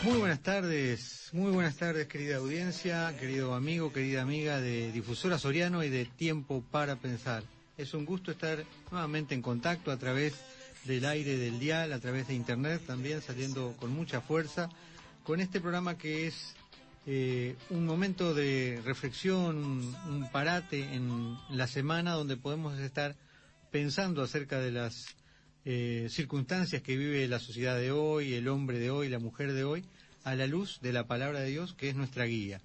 Muy buenas tardes querida audiencia, querido amigo, querida amiga de Difusora Soriano y de Tiempo para Pensar. Es un gusto estar nuevamente en contacto a través del aire del dial, a través de internet también, saliendo con mucha fuerza, con este programa que es un momento de reflexión, un parate en la semana donde podemos estar pensando acerca de las circunstancias que vive la sociedad de hoy, el hombre de hoy, la mujer de hoy, a la luz de la palabra de Dios, que es nuestra guía.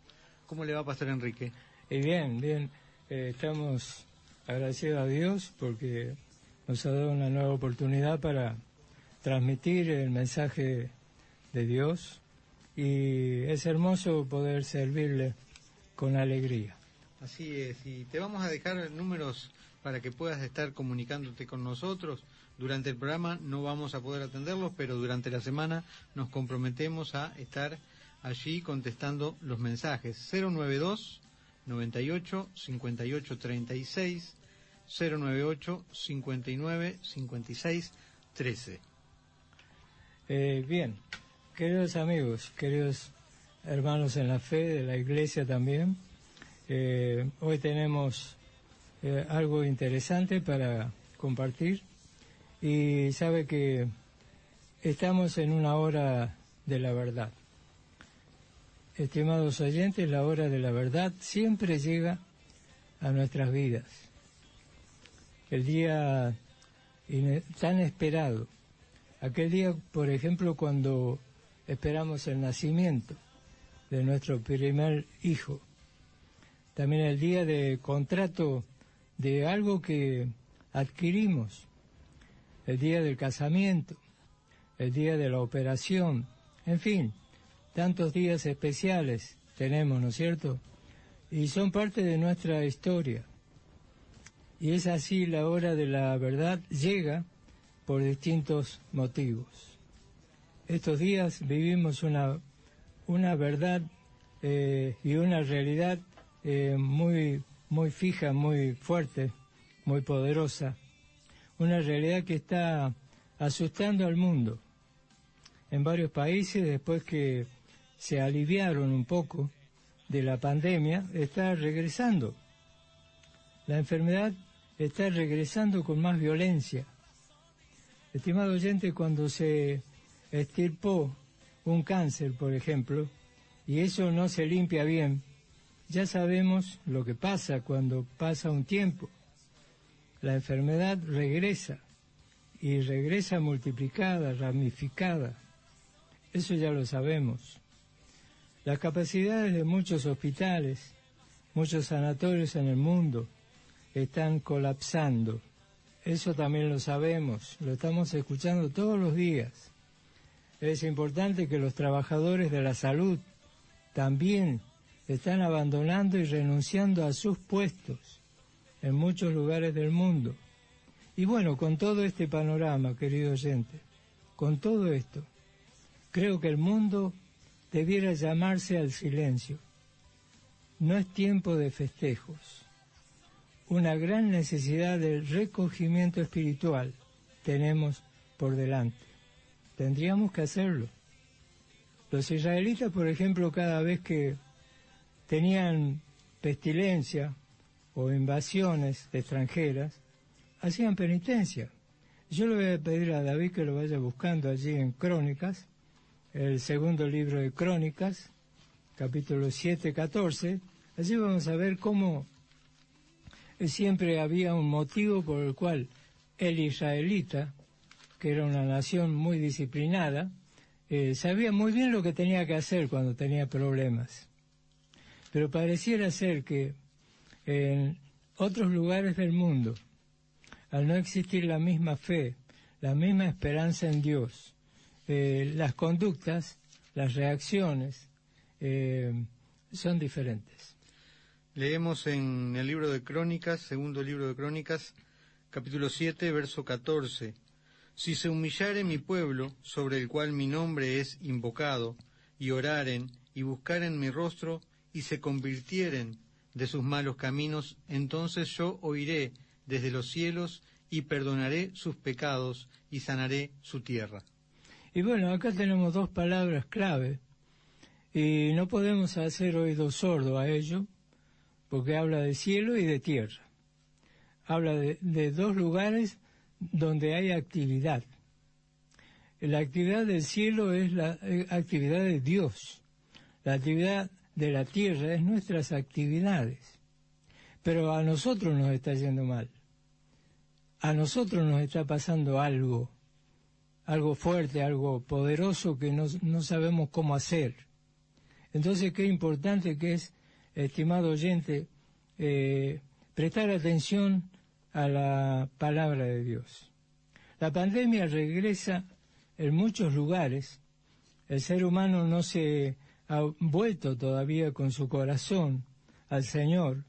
¿Cómo le va a pasar, Enrique? Bien. Estamos agradecidos a Dios porque nos ha dado una nueva oportunidad para transmitir el mensaje de Dios y es hermoso poder servirle con alegría. Así es, y te vamos a dejar números para que puedas estar comunicándote con nosotros. Durante el programa no vamos a poder atenderlos, pero durante la semana nos comprometemos a estar allí contestando los mensajes. 092 98 58 36, 098 59 56 13. Bien, queridos amigos, queridos hermanos en la fe de la iglesia también, hoy tenemos algo interesante para compartir. Y sabe que estamos en una hora de la verdad. Estimados oyentes, la hora de la verdad siempre llega a nuestras vidas. El día tan esperado. Aquel día, por ejemplo, cuando esperamos el nacimiento de nuestro primer hijo. También el día de contrato de algo que adquirimos. El día del casamiento, el día de la operación, en fin, tantos días especiales tenemos, ¿no es cierto? Y son parte de nuestra historia. Y es así, la hora de la verdad llega por distintos motivos. Estos días vivimos una verdad y una realidad muy fija, muy fuerte, muy poderosa. Una realidad que está asustando al mundo. En varios países, después que se aliviaron un poco de la pandemia, está regresando. La enfermedad está regresando con más violencia. Estimado oyente, cuando se extirpó un cáncer, por ejemplo, y eso no se limpia bien, ya sabemos lo que pasa cuando pasa un tiempo. La enfermedad regresa, y regresa multiplicada, ramificada. Eso ya lo sabemos. Las capacidades de muchos hospitales, muchos sanatorios en el mundo, están colapsando. Eso también lo sabemos, lo estamos escuchando todos los días. Es importante que los trabajadores de la salud también están abandonando y renunciando a sus puestos en muchos lugares del mundo. Y bueno, con todo este panorama, querido oyente, con todo esto, creo que el mundo debiera llamarse al silencio. No es tiempo de festejos. Una gran necesidad de recogimiento espiritual tenemos por delante. Tendríamos que hacerlo. Los israelitas, por ejemplo, cada vez que tenían pestilencia o invasiones extranjeras, hacían penitencia. Yo le voy a pedir a David que lo vaya buscando allí en Crónicas, el segundo libro de Crónicas, capítulo 7, 14. Allí vamos a ver cómo siempre había un motivo por el cual el israelita, que era una nación muy disciplinada, sabía muy bien lo que tenía que hacer cuando tenía problemas. Pero pareciera ser que en otros lugares del mundo, al no existir la misma fe, la misma esperanza en Dios, las conductas, las reacciones son diferentes. Leemos en el libro de Crónicas, segundo libro de Crónicas, capítulo 7, verso 14. Si se humillare mi pueblo, sobre el cual mi nombre es invocado, y oraren, y buscaren mi rostro, y se convirtieren de sus malos caminos, entonces yo oiré desde los cielos, y perdonaré sus pecados, y sanaré su tierra. Y bueno, acá tenemos dos palabras clave Y no podemos hacer oídos sordos a ello, porque habla de cielo y de tierra. Habla de dos lugares donde hay actividad. La actividad del cielo es la actividad de Dios. La actividad de la tierra es nuestras actividades. Pero a nosotros nos está yendo mal. A nosotros nos está pasando algo fuerte, algo poderoso que no sabemos cómo hacer. Entonces, qué importante que es, estimado oyente, prestar atención a la palabra de Dios. La pandemia regresa en muchos lugares. El ser humano no se ha vuelto todavía con su corazón al Señor.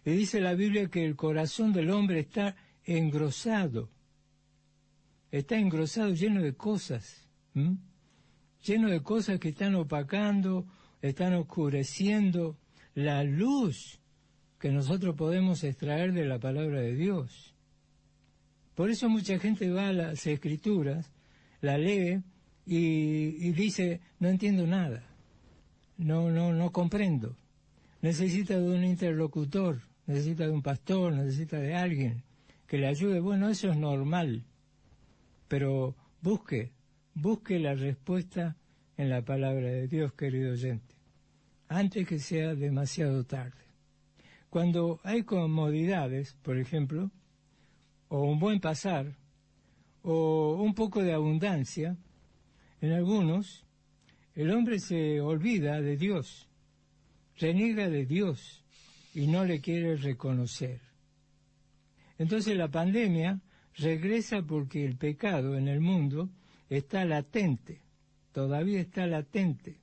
Y dice la Biblia que el corazón del hombre está engrosado, lleno de cosas, lleno de cosas que están opacando, están oscureciendo la luz que nosotros podemos extraer de la palabra de Dios. Por eso mucha gente va a las Escrituras, la lee y dice, no entiendo nada, no comprendo. Necesita de un interlocutor, necesita de un pastor, necesita de alguien que le ayude. Bueno, eso es normal, pero busque la respuesta en la palabra de Dios, querido oyente, antes que sea demasiado tarde. Cuando hay comodidades, por ejemplo, o un buen pasar, o un poco de abundancia, en algunos, el hombre se olvida de Dios, reniega de Dios y no le quiere reconocer. Entonces la pandemia regresa porque el pecado en el mundo está latente, todavía está latente.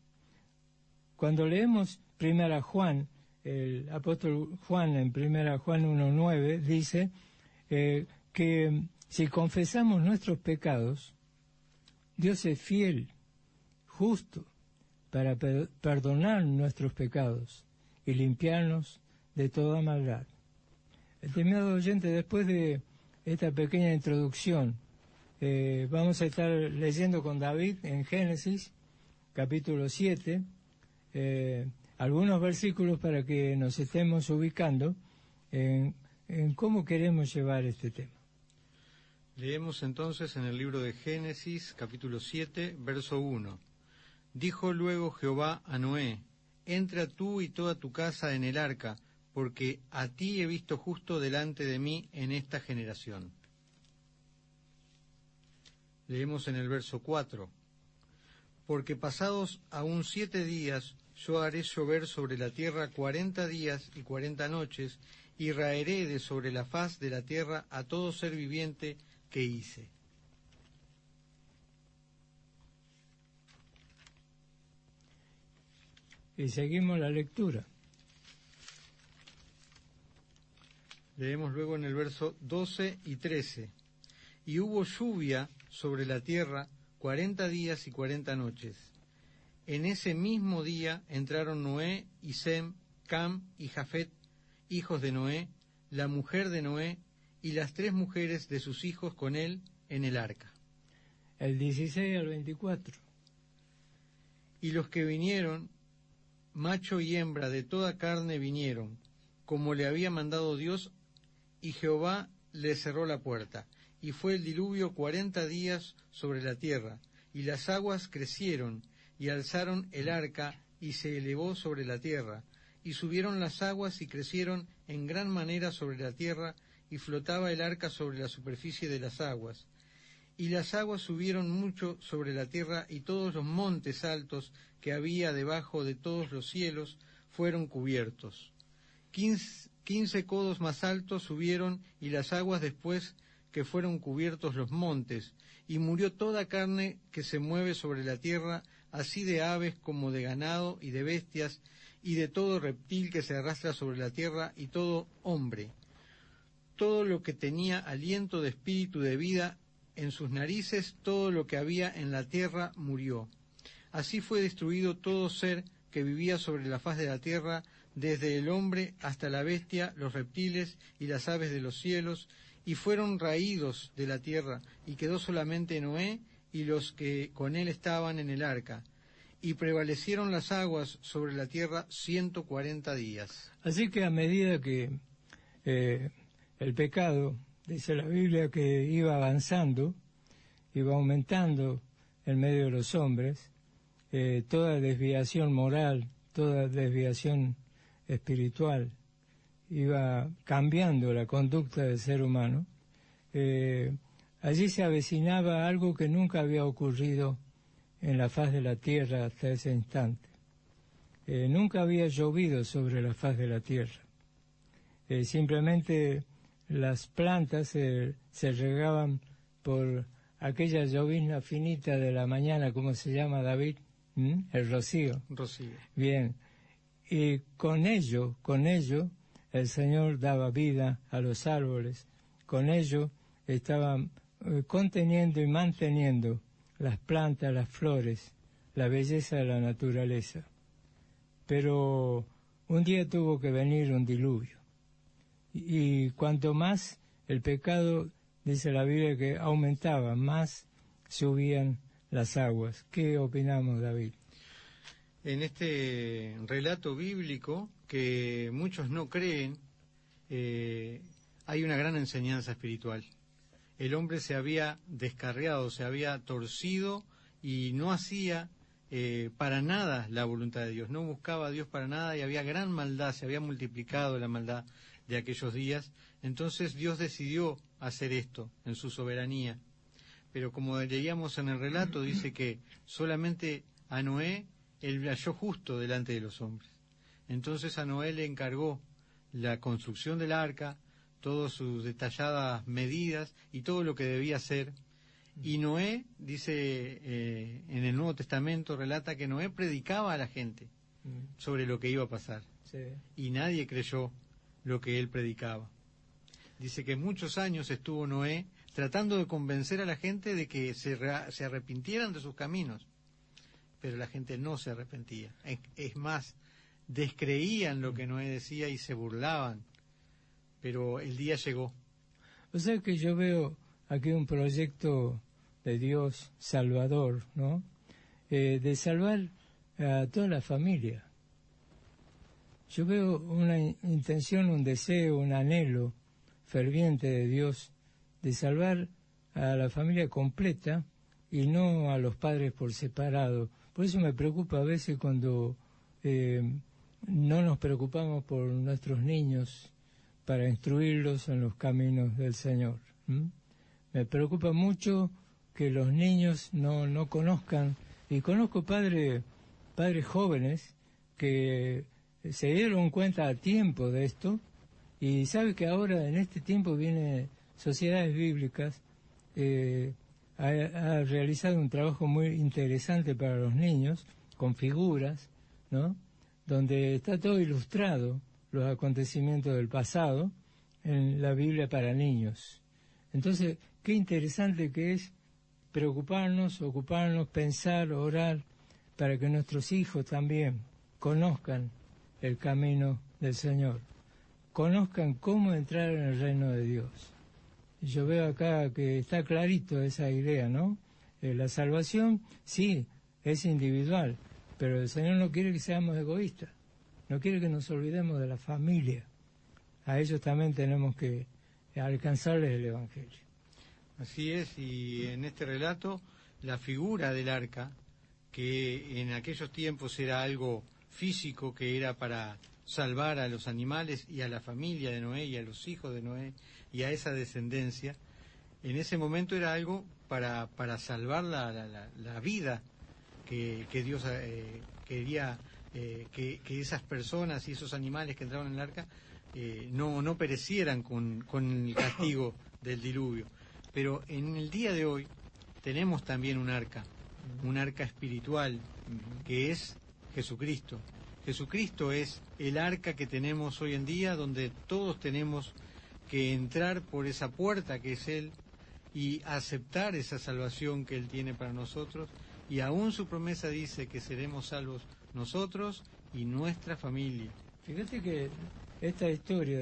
Cuando leemos 1 Juan, el apóstol Juan en 1 Juan 1:9 dice que si confesamos nuestros pecados, Dios es fiel, justo, para perdonar nuestros pecados y limpiarnos de toda maldad. Estimado oyente, después de esta pequeña introducción, vamos a estar leyendo con David en Génesis, capítulo 7, algunos versículos para que nos estemos ubicando en cómo queremos llevar este tema. Leemos entonces en el libro de Génesis, capítulo 7, verso 1. Dijo luego Jehová a Noé, entra tú y toda tu casa en el arca, porque a ti he visto justo delante de mí en esta generación. Leemos en el verso 4. Porque pasados aún 7 días, yo haré llover sobre la tierra 40 días y 40 noches, y raeré de sobre la faz de la tierra a todo ser viviente que hice. Y seguimos la lectura. Leemos luego en el verso 12 y 13. Y hubo lluvia sobre la tierra 40 días y 40 noches. En ese mismo día entraron Noé y Sem, Cam y Jafet, hijos de Noé, la mujer de Noé, y las 3 mujeres de sus hijos con él en el arca. El 16 al 24. Y los que vinieron, macho y hembra de toda carne vinieron, como le había mandado Dios, y Jehová le cerró la puerta. Y fue el diluvio 40 días sobre la tierra, y las aguas crecieron, y alzaron el arca, y se elevó sobre la tierra. Y subieron las aguas, y crecieron en gran manera sobre la tierra, y flotaba el arca sobre la superficie de las aguas. Y las aguas subieron mucho sobre la tierra, y todos los montes altos que había debajo de todos los cielos fueron cubiertos. 15 codos más altos subieron, y las aguas después que fueron cubiertos los montes, y murió toda carne que se mueve sobre la tierra, así de aves como de ganado y de bestias, y de todo reptil que se arrastra sobre la tierra, y todo hombre. Todo lo que tenía aliento de espíritu de vida en sus narices, todo lo que había en la tierra murió. Así fue destruido todo ser que vivía sobre la faz de la tierra, desde el hombre hasta la bestia, los reptiles y las aves de los cielos, y fueron raídos de la tierra, y quedó solamente Noé y los que con él estaban en el arca. y prevalecieron las aguas sobre la tierra 140 días. Así que a medida que el pecado, dice la Biblia, que iba avanzando, iba aumentando en medio de los hombres, toda desviación moral, toda desviación espiritual, iba cambiando la conducta del ser humano, allí se avecinaba algo que nunca había ocurrido en la faz de la tierra hasta ese instante. Nunca había llovido sobre la faz de la tierra. Simplemente las plantas se regaban por aquella llovizna finita de la mañana, como se llama, David, el rocío. Rocío. Bien, y con ello, el Señor daba vida a los árboles, con ello estaba conteniendo y manteniendo las plantas, las flores, la belleza de la naturaleza. Pero un día tuvo que venir un diluvio. Y cuanto más el pecado, dice la Biblia, que aumentaba, más subían las aguas. ¿Qué opinamos, David? En este relato bíblico, que muchos no creen, hay una gran enseñanza espiritual. El hombre se había descarriado, se había torcido y no hacía para nada la voluntad de Dios, no buscaba a Dios para nada y había gran maldad, se había multiplicado la maldad de aquellos días. Entonces Dios decidió hacer esto en su soberanía. Pero como leíamos en el relato, dice que solamente a Noé él halló justo delante de los hombres. Entonces a Noé le encargó la construcción del arca, todas sus detalladas medidas y todo lo que debía hacer. Y Noé, dice en el Nuevo Testamento, relata que Noé predicaba a la gente sobre lo que iba a pasar. Sí. Y nadie creyó lo que él predicaba. Dice que muchos años estuvo Noé tratando de convencer a la gente de que se arrepintieran de sus caminos. Pero la gente no se arrepentía. Es más, descreían lo que Noé decía y se burlaban. Pero el día llegó. O sea que yo veo aquí un proyecto de Dios salvador, ¿no? De salvar a toda la familia. Yo veo una intención, un deseo, un anhelo ferviente de Dios de salvar a la familia completa y no a los padres por separado. Por eso me preocupa a veces cuando no nos preocupamos por nuestros niños para instruirlos en los caminos del Señor. Me preocupa mucho que los niños no conozcan, y conozco padres jóvenes que se dieron cuenta a tiempo de esto, y sabe que ahora en este tiempo viene Sociedades Bíblicas, ha realizado un trabajo muy interesante para los niños, con figuras, ¿no?, donde está todo ilustrado, los acontecimientos del pasado, en la Biblia para niños. Entonces, qué interesante que es preocuparnos, ocuparnos, pensar, orar, para que nuestros hijos también conozcan el camino del Señor, conozcan cómo entrar en el reino de Dios. Yo veo acá que está clarito esa idea, ¿no? La salvación, sí, es individual, pero el Señor no quiere que seamos egoístas, no quiere que nos olvidemos de la familia. A ellos también tenemos que alcanzarles el Evangelio. Así es, y en este relato, la figura del arca, que en aquellos tiempos era algo físico, que era para salvar a los animales y a la familia de Noé y a los hijos de Noé y a esa descendencia, en ese momento era algo para salvar la vida que Dios quería que esas personas y esos animales que entraban en el arca no perecieran con el castigo del diluvio. Pero en el día de hoy tenemos también un arca espiritual, que es Jesucristo. Jesucristo es el arca que tenemos hoy en día, donde todos tenemos que entrar por esa puerta que es Él y aceptar esa salvación que Él tiene para nosotros. Y aún su promesa dice que seremos salvos nosotros y nuestra familia. Fíjate que esta historia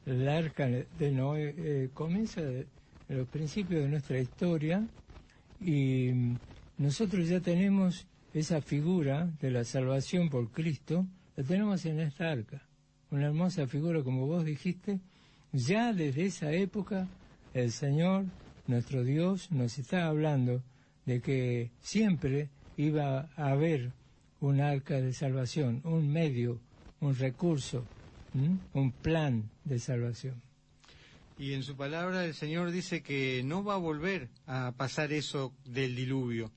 del arca de Noé comienza en los principios de nuestra historia, y nosotros ya tenemos esa figura de la salvación por Cristo, la tenemos en esta arca. Una hermosa figura, como vos dijiste. Ya desde esa época el Señor, nuestro Dios, nos está hablando de que siempre iba a haber un arca de salvación, un medio, un recurso, un plan de salvación. Y en su palabra el Señor dice que no va a volver a pasar eso del diluvio,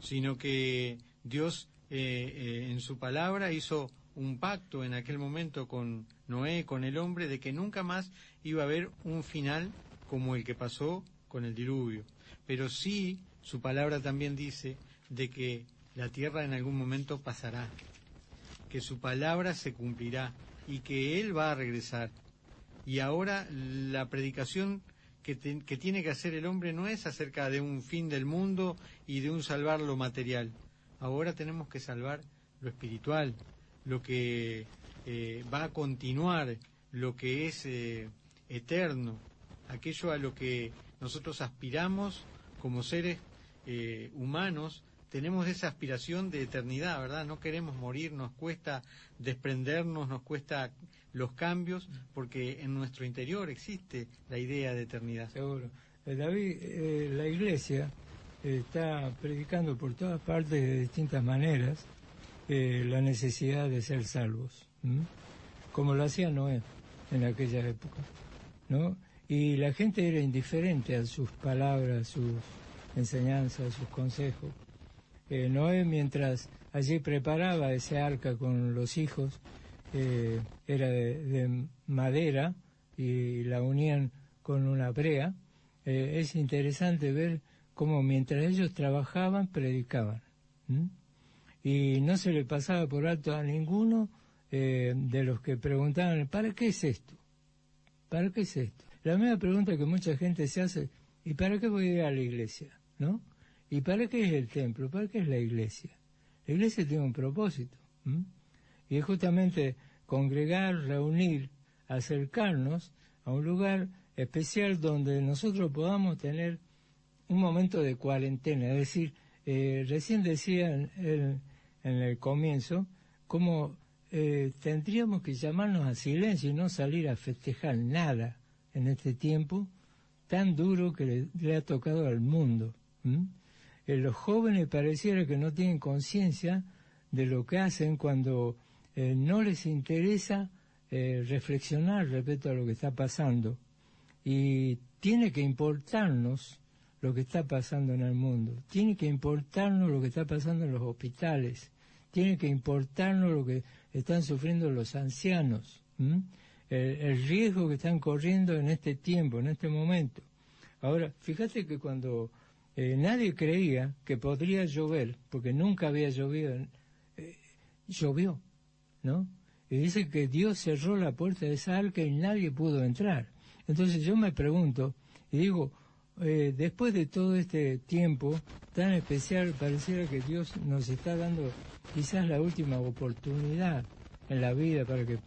sino que Dios en su palabra hizo un pacto en aquel momento con Noé, con el hombre, de que nunca más iba a haber un final como el que pasó con el diluvio. Pero sí, su palabra también dice de que la tierra en algún momento pasará, que su palabra se cumplirá y que Él va a regresar. Y ahora la predicación que tiene que hacer el hombre no es acerca de un fin del mundo y de un salvar lo material. Ahora tenemos que salvar lo espiritual, lo que va a continuar, lo que es eterno, aquello a lo que nosotros aspiramos como seres humanos. Tenemos esa aspiración de eternidad, ¿verdad? No queremos morir, nos cuesta desprendernos, nos cuesta los cambios, porque en nuestro interior existe la idea de eternidad. Seguro. David, la Iglesia está predicando por todas partes de distintas maneras la necesidad de ser salvos, como lo hacía Noé en aquella época, ¿no? Y la gente era indiferente a sus palabras, sus enseñanzas, sus consejos. Noé, mientras allí preparaba ese arca con los hijos, era de madera y la unían con una brea. Es interesante ver cómo mientras ellos trabajaban, predicaban. Y no se le pasaba por alto a ninguno de los que preguntaban, ¿para qué es esto? ¿Para qué es esto? La misma pregunta que mucha gente se hace, ¿y para qué voy a ir a la iglesia? ¿No? ¿Y para qué es el templo? ¿Para qué es la iglesia? La iglesia tiene un propósito. Y es justamente congregar, reunir, acercarnos a un lugar especial donde nosotros podamos tener un momento de cuarentena. Es decir, recién decía en el comienzo, cómo tendríamos que llamarnos a silencio y no salir a festejar nada en este tiempo tan duro que le ha tocado al mundo. Los jóvenes pareciera que no tienen conciencia de lo que hacen cuando no les interesa reflexionar respecto a lo que está pasando. Y tiene que importarnos lo que está pasando en el mundo, tiene que importarnos lo que está pasando en los hospitales, tiene que importarnos lo que están sufriendo los ancianos, el riesgo que están corriendo en este tiempo, en este momento. Ahora, fíjate que cuando nadie creía que podría llover, porque nunca había llovido, llovió, ¿no? Y dice que Dios cerró la puerta de esa arca y nadie pudo entrar. Entonces yo me pregunto, y digo, después de todo este tiempo tan especial, pareciera que Dios nos está dando quizás la última oportunidad en la vida para que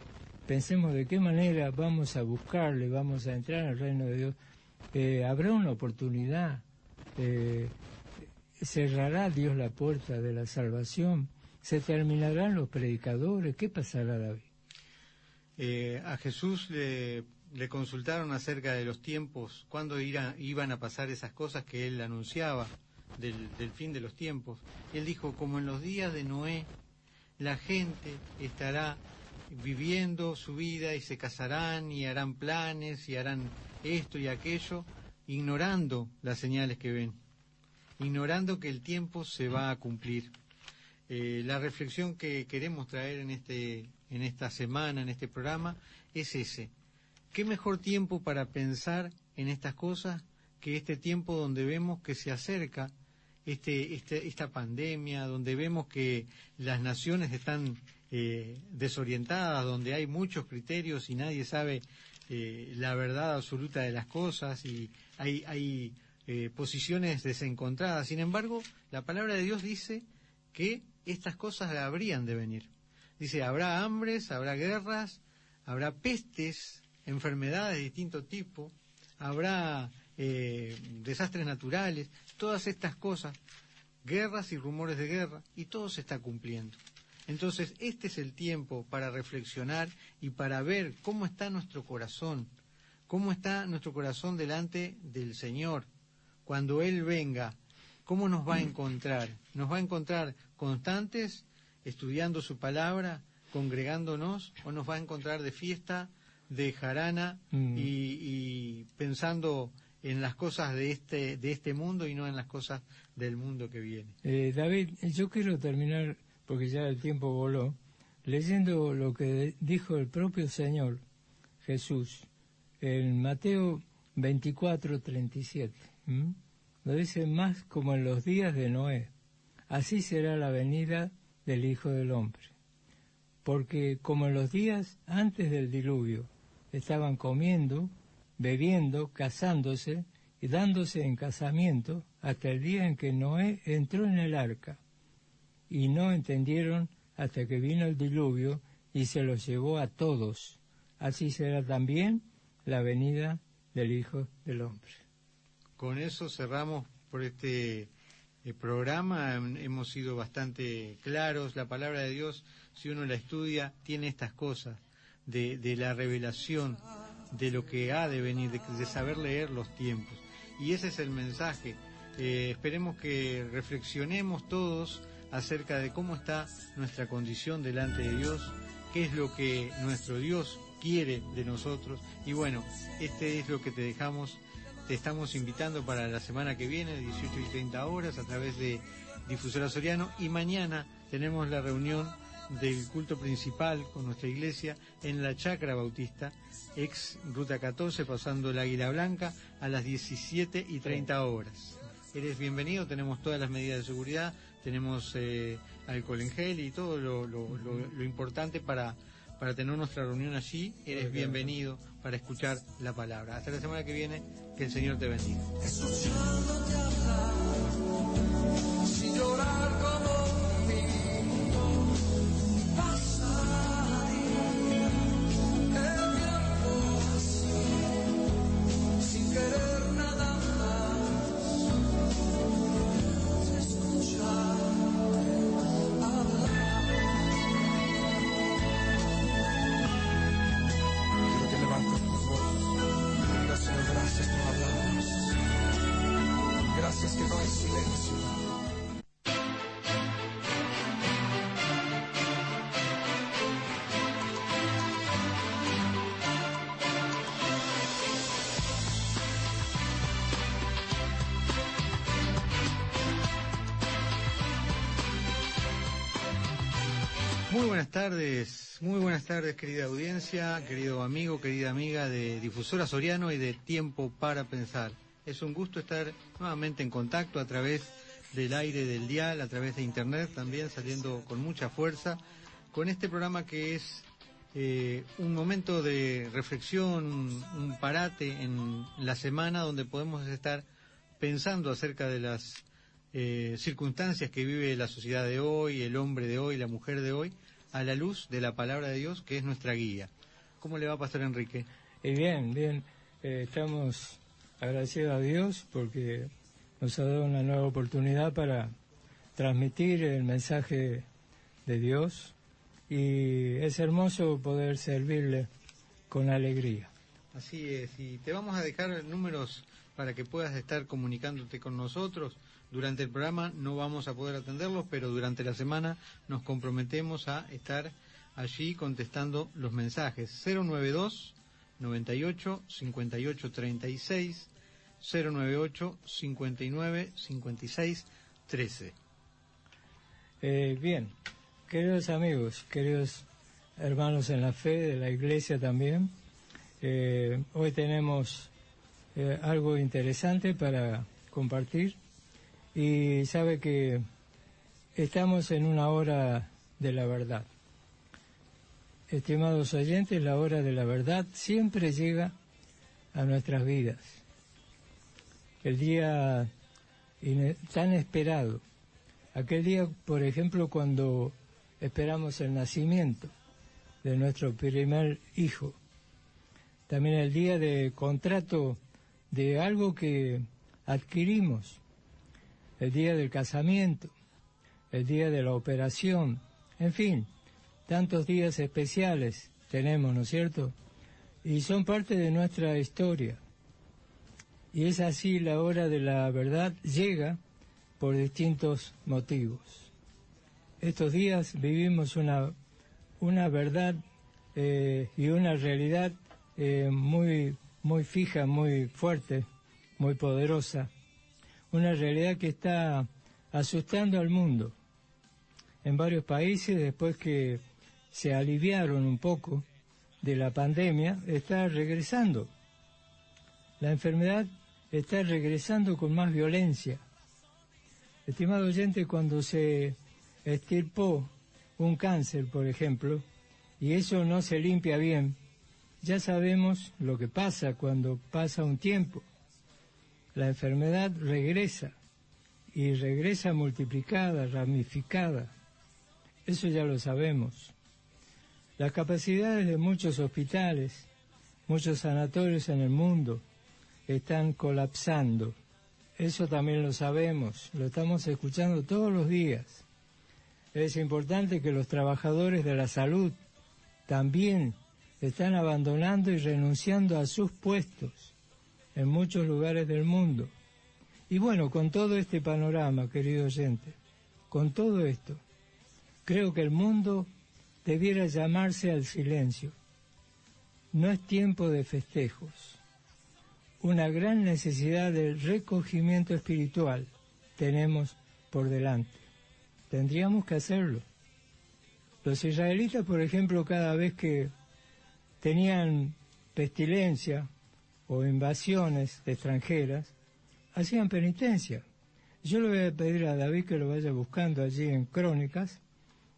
pensemos de qué manera vamos a buscarle, vamos a entrar al reino de Dios. Habrá una oportunidad, cerrará Dios la puerta de la salvación, se terminarán los predicadores. ¿Qué pasará, David? A Jesús le consultaron acerca de los tiempos, cuándo iban a pasar esas cosas que él anunciaba del fin de los tiempos. Él dijo, como en los días de Noé, la gente estará viviendo su vida y se casarán y harán planes y harán esto y aquello, ignorando las señales que ven, ignorando que el tiempo se va a cumplir. La reflexión que queremos traer en esta semana, en este programa, es ese. ¿Qué mejor tiempo para pensar en estas cosas que este tiempo donde vemos que se acerca esta pandemia, donde vemos que las naciones están desorientadas, donde hay muchos criterios y nadie sabe la verdad absoluta de las cosas y hay posiciones desencontradas? Sin embargo, la palabra de Dios dice que estas cosas habrían de venir. Dice, habrá hambres, habrá guerras, habrá pestes, enfermedades de distinto tipo, habrá desastres naturales, todas estas cosas. guerras y rumores de guerra, y todo se está cumpliendo. Entonces, este es el tiempo para reflexionar y para ver cómo está nuestro corazón delante del Señor. Cuando Él venga, ¿cómo nos va a encontrar? ¿Nos va a encontrar constantes, estudiando su palabra, congregándonos, o nos va a encontrar de fiesta, de jarana y pensando en las cosas de este mundo y no en las cosas del mundo que viene? David, yo quiero terminar, porque ya el tiempo voló, leyendo lo que dijo el propio Señor Jesús en Mateo 24:37. Lo dice: más como en los días de Noé, así será la venida del Hijo del Hombre. Porque como en los días antes del diluvio estaban comiendo, bebiendo, casándose y dándose en casamiento hasta el día en que Noé entró en el arca, y no entendieron hasta que vino el diluvio y se los llevó a todos. Así será también la venida del Hijo del Hombre. Con eso cerramos por este programa. Hemos sido bastante claros. La palabra de Dios, si uno la estudia, tiene estas cosas de la revelación de lo que ha de venir, de saber leer los tiempos. Y ese es el mensaje. Esperemos que reflexionemos todos acerca de cómo está nuestra condición delante de Dios, qué es lo que nuestro Dios quiere de nosotros. Y bueno, este es lo que te dejamos. Te estamos invitando para la semana que viene, 18:30 a través de Difusora Soriano, y mañana tenemos la reunión del culto principal con nuestra iglesia en la Chacra Bautista, ex Ruta 14, pasando el Águila Blanca, a las 17:30. Eres bienvenido, tenemos todas las medidas de seguridad, tenemos alcohol en gel y todo lo importante para tener nuestra reunión allí. Eres bienvenido para escuchar la palabra. Hasta la semana que viene, que el Señor te bendiga. Escuchándote hablar, sin llorar como un niño, pasaría el tiempo así, sin querer nada más, escucharte hablar. Quiero que levantes tus voces. Diga: Señor, gracias por hablarnos. Gracias que no hay silencio. Muy buenas tardes querida audiencia, querido amigo, querida amiga de Difusora Soriano y de Tiempo para Pensar. Es un gusto estar nuevamente en contacto a través del aire del dial, a través de internet también, saliendo con mucha fuerza, con este programa que es un momento de reflexión, un parate en la semana donde podemos estar pensando acerca de las circunstancias que vive la sociedad de hoy, el hombre de hoy, la mujer de hoy, a la luz de la palabra de Dios, que es nuestra guía. ¿Cómo le va a pasar, Enrique? Bien. Estamos agradecidos a Dios porque nos ha dado una nueva oportunidad para transmitir el mensaje de Dios, y es hermoso poder servirle con alegría. Así es, y te vamos a dejar números para que puedas estar comunicándote con nosotros. Durante el programa no vamos a poder atenderlos, pero durante la semana nos comprometemos a estar allí contestando los mensajes. 092 98 58 36, 098 59 56 13. Bien, queridos amigos, queridos hermanos en la fe de la iglesia también, hoy tenemos algo interesante para compartir. Y sabe que estamos en una hora de la verdad. Estimados oyentes, la hora de la verdad siempre llega a nuestras vidas. El día tan esperado. Aquel día, por ejemplo, cuando esperamos el nacimiento de nuestro primer hijo. También el día de contrato de algo que adquirimos. el día del casamiento, el día de la operación, en fin, tantos días especiales tenemos, ¿no es cierto? Y son parte de nuestra historia. Y es así, la hora de la verdad llega por distintos motivos. Estos días vivimos una verdad y una realidad muy fija, muy fuerte, muy poderosa. Una realidad que está asustando al mundo. En varios países, después que se aliviaron un poco de la pandemia, está regresando. La enfermedad está regresando con más violencia. Estimado oyente, cuando se extirpó un cáncer, por ejemplo, y eso no se limpia bien, ya sabemos lo que pasa cuando pasa un tiempo. La enfermedad regresa, y regresa multiplicada, ramificada. Eso ya lo sabemos. Las capacidades de muchos hospitales, muchos sanatorios en el mundo, están colapsando. Eso también lo sabemos, lo estamos escuchando todos los días. Es importante que los trabajadores de la salud también están abandonando y renunciando a sus puestos en muchos lugares del mundo. Y bueno, con todo este panorama, querido oyente, con todo esto, creo que el mundo debiera llamarse al silencio. No es tiempo de festejos. Una gran necesidad de recogimiento espiritual tenemos por delante. Tendríamos que hacerlo. Los israelitas, por ejemplo, cada vez que tenían pestilencia o invasiones extranjeras, hacían penitencia. Yo le voy a pedir a David que lo vaya buscando allí en Crónicas,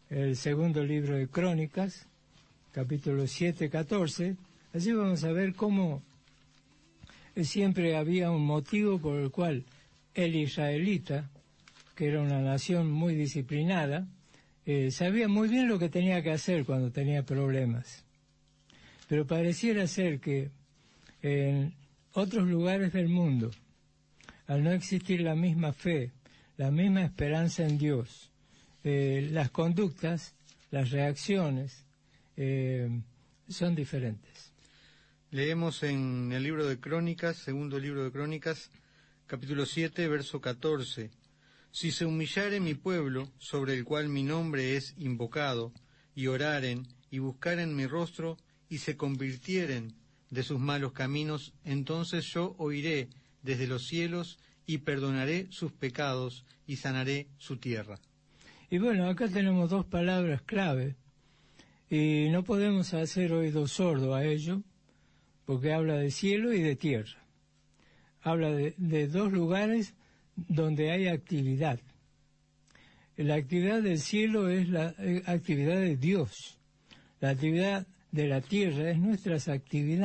el segundo libro de Crónicas, capítulo 7, 14. Allí vamos a ver cómo siempre había un motivo por el cual el israelita, que era una nación muy disciplinada, sabía muy bien lo que tenía que hacer cuando tenía problemas. Pero pareciera ser que en otros lugares del mundo, al no existir la misma fe, la misma esperanza en Dios, las conductas, las reacciones son diferentes. Leemos en el libro de Crónicas, segundo libro de Crónicas, capítulo 7, verso 14. Si se humillare mi pueblo, sobre el cual mi nombre es invocado, y oraren, y buscaren mi rostro, y se convirtieren de sus malos caminos, entonces yo oiré desde los cielos, y perdonaré sus pecados, y sanaré su tierra. Y bueno, acá tenemos dos palabras clave, y no podemos hacer oído sordo a ello, porque habla de cielo y de tierra. Habla de dos lugares donde hay actividad. La actividad del cielo es la actividad de Dios. La actividad de la tierra es nuestras actividades.